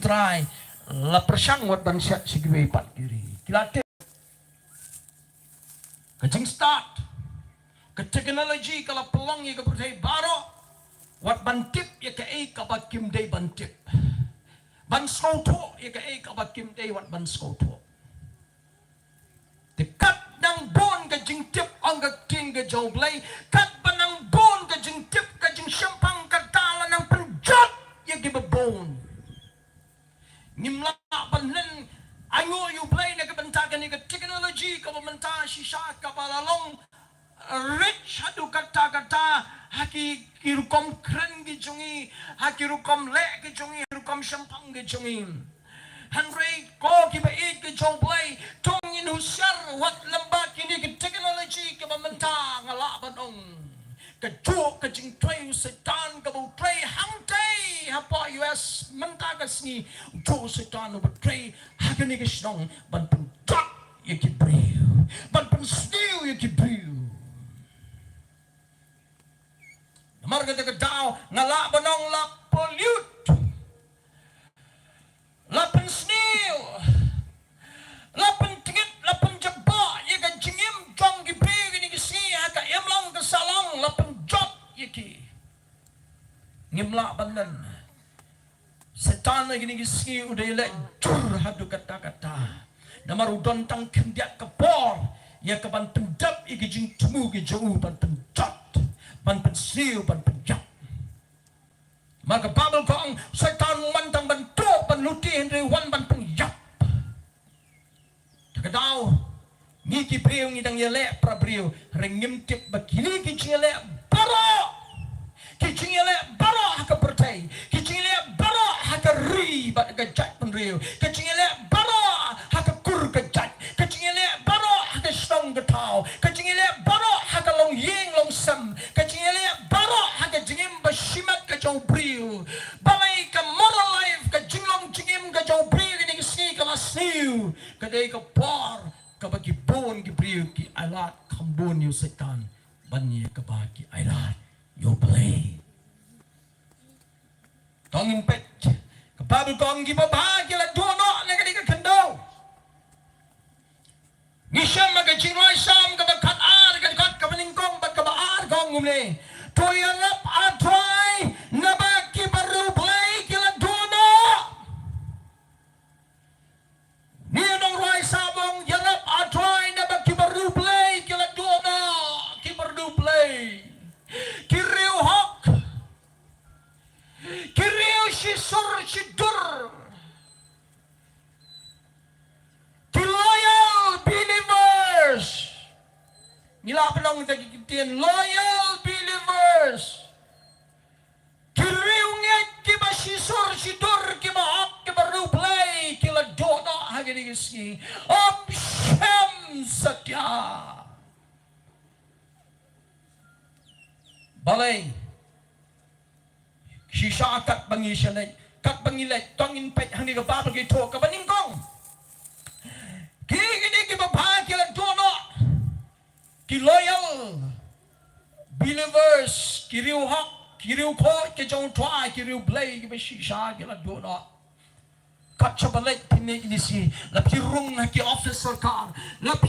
try la persang wat ban set sigwe pat kiri kilate kajing start ke teknologi kala pelang ye ke pertai baro wat ban tip ye ke ka ba kim dei ban tip ban skauto ye ke ka ba kim dei wat ban skauto dekat nang bon ke jing tip ang ke king ke jau blai kat banang bon ke jing tip ke jing syampang ke tala nang penjat ye ke bon nimla banlen ango you play na ke bentakan ni ke teknologi ke benta shisha ke balalong rich hadu kata haki kirukom kren ke jungi haki rukom le ke jungi rukom syampang ke jungi Henry ko ki ba ke jau play tong in husar wat lembak ini ke teknologi ke benta ngala banong ke juk ke jing twai setan ke bu play hangtai apa US mentakas ni juk setan bu play hakani ke snong ban pun tak ye ki briu ban pun stiu ye ki briu marga de dau ngala banong la pollute lapan sniu lapan tingit lapan jebak ye ka jingim jong ki briu ni ki si ka emlang ke salong lapan job ye ki ngimla bandan setan lagi ni ki si udah le jur hadu kata-kata namar udon tang kendiak kepor ya ke ban pendap ye ki jing temu ki jauh ban penjat ban pensiu ban penjat maka babel kong setan mantang bentuk penuti Henry Wan ban penjat takadau miki priu ngidang yele pra priu rengim tip bakini ki jingele baro ki jingele baro haka pertai ki jingele baro haka ri bat gajat penriu ki jingele baro haka kur gajat ki jingele baro haka stong getau ki jingele baro haka long yeng long sam ki jingele baro haka jingim basimat ka jau priu balai ka moral life ka jinglong jingim ka jau priu ni si ka lasiu ka dei ka por ka bagi bon ki priu ki alat kambon yu setan banye ka bagi alat yo play tong impet ka babu kong ki babagi la dono na ka di ka kando ngisam ka jingroi sam ka bakat ar ka kat ka meningkong bat ka baar kong umle toyalap atrai na ba ki baru play ki la dono Nianong roi sabong yarap atrai na ba ki baru play ki la dono ki baru play kiriu hok kiriu shisur shidur ki loyal believers nila penong tagi kitian loyal believers kiriu nget ki ba shisur shidur ki ba hok ki baru play ki la dono hagini kisi om shem satya balai shisha kat bangi shalai kat bangi lai tongin pet hani ka babal ki to ka baningkong ki gini ki ba ki la dono ki loyal believers ki riu hak ki riu ko ki jong twa ki riu blai ki ba shisha ki la dono kat chabalai pine ni si la ki rung ki officer car la